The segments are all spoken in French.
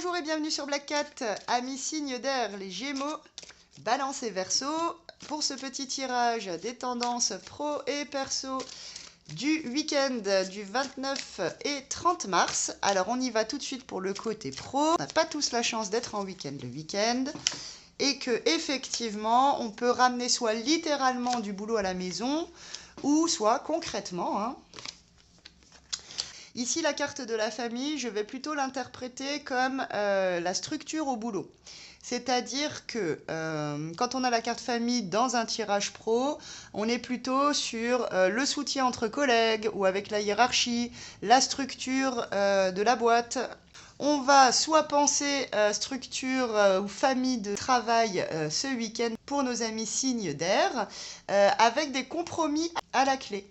Bonjour et bienvenue sur Black Cat, amis signes d'air, les Gémeaux, Balance et Verseau, pour ce petit tirage des tendances pro et perso du week-end du 29 et 30 mars. Alors on y va tout de suite pour le côté pro. On n'a pas tous la chance d'être en week-end le week-end et que effectivement on peut ramener soit littéralement du boulot à la maison ou soit concrètement, hein. Ici, la carte de la famille, je vais plutôt l'interpréter comme la structure au boulot. C'est-à-dire que quand on a la carte famille dans un tirage pro, on est plutôt sur le soutien entre collègues ou avec la hiérarchie, la structure de la boîte. On va soit penser structure ou famille de travail ce week-end pour nos amis signes d'air, avec des compromis à la clé.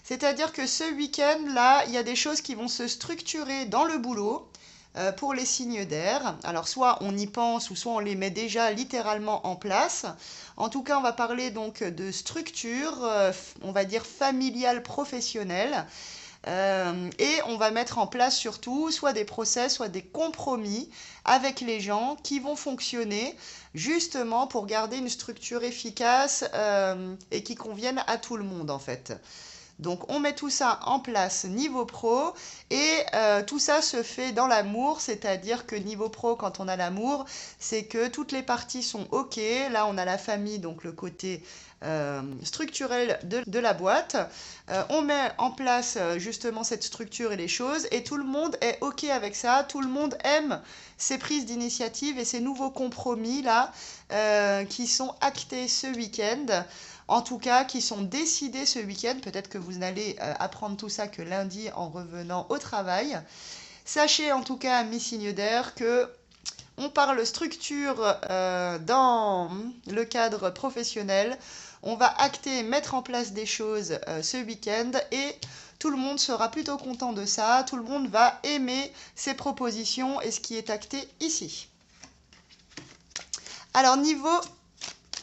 C'est-à-dire que ce week-end-là, il y a des choses qui vont se structurer dans le boulot pour les signes d'air. Alors soit on y pense ou soit on les met déjà littéralement en place. En tout cas, on va parler donc de structure, on va dire familiale, professionnelle. Et on va mettre en place surtout soit des process, soit des compromis avec les gens qui vont fonctionner justement pour garder une structure efficace et qui convienne à tout le monde en fait. Donc on met tout ça en place niveau pro et tout ça se fait dans l'amour, c'est-à-dire que niveau pro, quand on a l'amour, c'est que toutes les parties sont OK. Là on a la famille, donc le côté structurel de la boîte. On met en place justement cette structure et les choses et tout le monde est OK avec ça, tout le monde aime ces prises d'initiative et ces nouveaux compromis là qui sont actés ce week-end. En tout cas, qui sont décidés ce week-end. Peut-être que vous n'allez apprendre tout ça que lundi en revenant au travail. Sachez en tout cas, mes signes d'air, que on parle structure dans le cadre professionnel. On va acter, mettre en place des choses ce week-end et tout le monde sera plutôt content de ça. Tout le monde va aimer ces propositions et ce qui est acté ici. Alors, niveau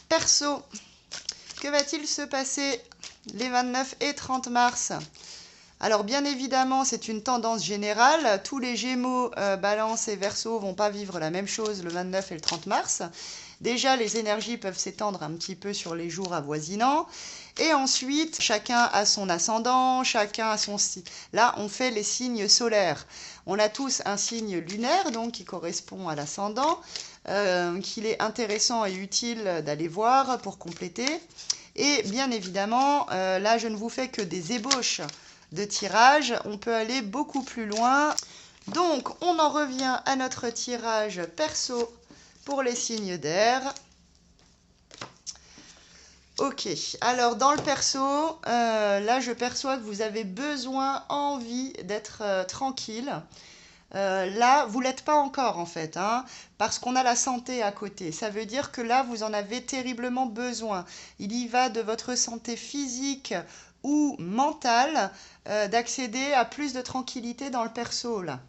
perso, que va-t-il se passer les 29 et 30 mars? Alors bien évidemment, c'est une tendance générale. Tous les Gémeaux, Balance et Verseau vont pas vivre la même chose le 29 et le 30 mars. Déjà, les énergies peuvent s'étendre un petit peu sur les jours avoisinants. Et ensuite, chacun a son ascendant, chacun a son signe. Là, on fait les signes solaires. On a tous un signe lunaire, donc qui correspond à l'ascendant, qu'il est intéressant et utile d'aller voir pour compléter. Et bien évidemment, là, je ne vous fais que des ébauches de tirage. On peut aller beaucoup plus loin. Donc, on en revient à notre tirage perso pour les signes d'air. Ok, alors dans le perso, là je perçois que vous avez besoin, envie d'être tranquille. Là, vous ne l'êtes pas encore en fait, hein, parce qu'on a la santé à côté. Ça veut dire que là, vous en avez terriblement besoin. Il y va de votre santé physique ou mentale d'accéder à plus de tranquillité dans le perso. Là,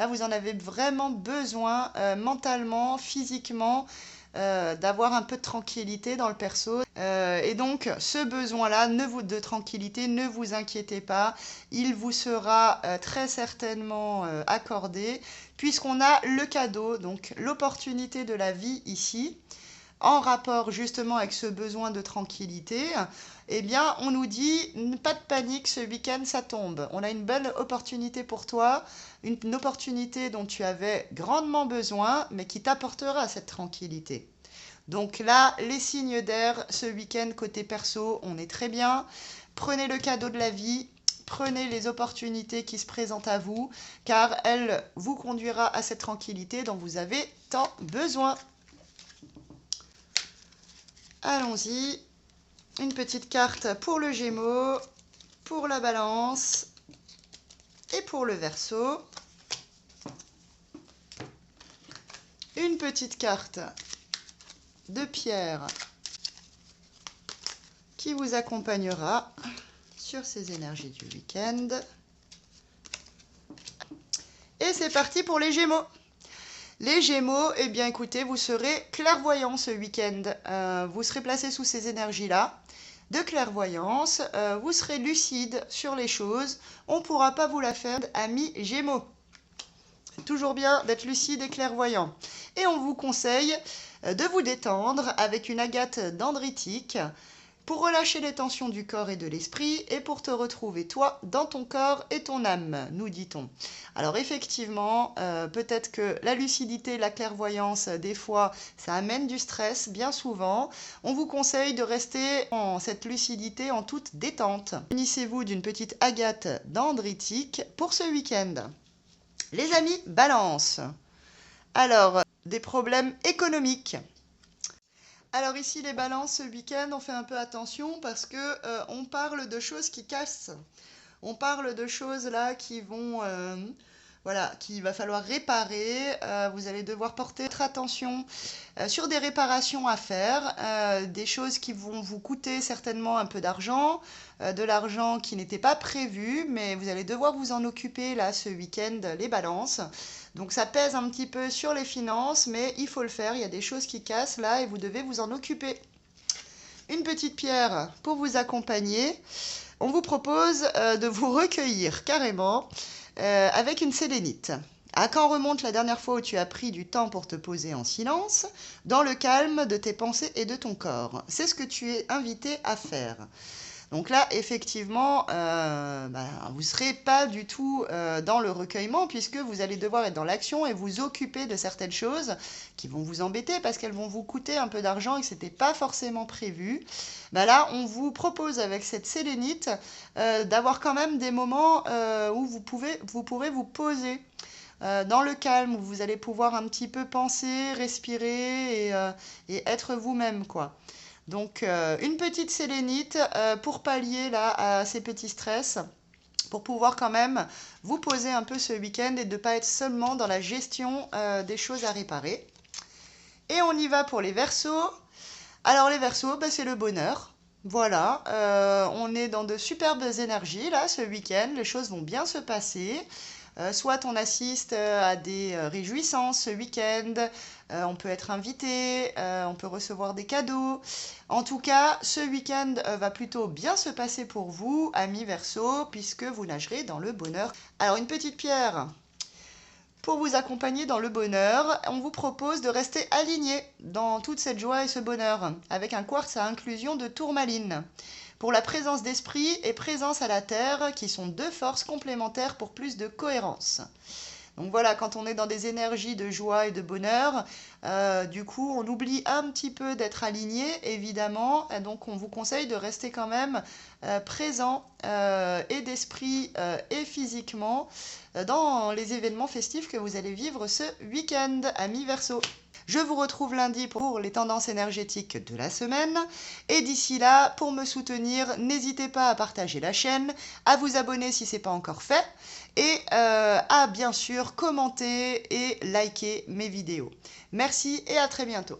vous en avez vraiment besoin mentalement, physiquement, d'avoir un peu de tranquillité dans le perso. Et donc, ce besoin-là de tranquillité, ne vous inquiétez pas, il vous sera très certainement accordé, puisqu'on a le cadeau, donc l'opportunité de la vie ici, en rapport justement avec ce besoin de tranquillité. Eh bien, on nous dit, pas de panique, ce week-end, ça tombe. On a une belle opportunité pour toi, une opportunité dont tu avais grandement besoin, mais qui t'apportera cette tranquillité. Donc là, les signes d'air, ce week-end, côté perso, on est très bien. Prenez le cadeau de la vie, prenez les opportunités qui se présentent à vous, car elle vous conduira à cette tranquillité dont vous avez tant besoin. Allons-y. Une petite carte pour le Gémeaux, pour la Balance et pour le Verseau. Une petite carte de pierre qui vous accompagnera sur ces énergies du week-end. Et c'est parti pour les Gémeaux. Les Gémeaux, eh bien écoutez, vous serez clairvoyants ce week-end. Vous serez placés sous ces énergies-là de clairvoyance. Vous serez lucide sur les choses. On ne pourra pas vous la faire, amis Gémeaux. C'est toujours bien d'être lucide et clairvoyant. Et on vous conseille de vous détendre avec une agate dendritique pour relâcher les tensions du corps et de l'esprit et pour te retrouver toi dans ton corps et ton âme, nous dit-on. Alors effectivement, peut-être que la lucidité, la clairvoyance, des fois, ça amène du stress, bien souvent. On vous conseille de rester en cette lucidité en toute détente. Munissez-vous d'une petite agate dendritique pour ce week-end. Les amis, balance. Alors, des problèmes économiques. Alors ici, les balances, ce week-end, on fait un peu attention parce que on parle de choses qui cassent. On parle de choses là qui vont, voilà, qu'il va falloir réparer. Vous allez devoir porter votre attention sur des réparations à faire, des choses qui vont vous coûter certainement un peu d'argent, de l'argent qui n'était pas prévu, mais vous allez devoir vous en occuper là ce week-end, les balances. Donc ça pèse un petit peu sur les finances, mais il faut le faire. Il y a des choses qui cassent là et vous devez vous en occuper. Une petite pierre pour vous accompagner. On vous propose de vous recueillir carrément avec une sélénite. À quand remonte la dernière fois où tu as pris du temps pour te poser en silence, dans le calme de tes pensées et de ton corps? C'est ce que tu es invité à faire. Donc là, effectivement, vous ne serez pas du tout dans le recueillement puisque vous allez devoir être dans l'action et vous occuper de certaines choses qui vont vous embêter parce qu'elles vont vous coûter un peu d'argent et que ce n'était pas forcément prévu. Là, on vous propose avec cette sélénite d'avoir quand même des moments où vous pourrez vous poser dans le calme, où vous allez pouvoir un petit peu penser, respirer et être vous-même, quoi. Donc, une petite sélénite pour pallier là, à ces petits stress, pour pouvoir quand même vous poser un peu ce week-end et de ne pas être seulement dans la gestion des choses à réparer. Et on y va pour les Verseaux. Alors, les Verseaux, c'est le bonheur. Voilà, on est dans de superbes énergies là ce week-end, les choses vont bien se passer. Soit on assiste à des réjouissances ce week-end, on peut être invité, on peut recevoir des cadeaux. En tout cas, ce week-end va plutôt bien se passer pour vous, amis Verseaux, puisque vous nagerez dans le bonheur. Alors, une petite pierre pour vous accompagner dans le bonheur, on vous propose de rester aligné dans toute cette joie et ce bonheur, avec un quartz à inclusion de tourmaline. Pour la présence d'esprit et présence à la terre, qui sont deux forces complémentaires pour plus de cohérence. Donc voilà, quand on est dans des énergies de joie et de bonheur, du coup, on oublie un petit peu d'être aligné, évidemment. Et donc, on vous conseille de rester quand même présent et d'esprit et physiquement dans les événements festifs que vous allez vivre ce week-end, amis Verseaux. Je vous retrouve lundi pour les tendances énergétiques de la semaine. Et d'ici là, pour me soutenir, n'hésitez pas à partager la chaîne, à vous abonner si ce n'est pas encore fait, et à bien sûr commenter et liker mes vidéos. Merci et à très bientôt.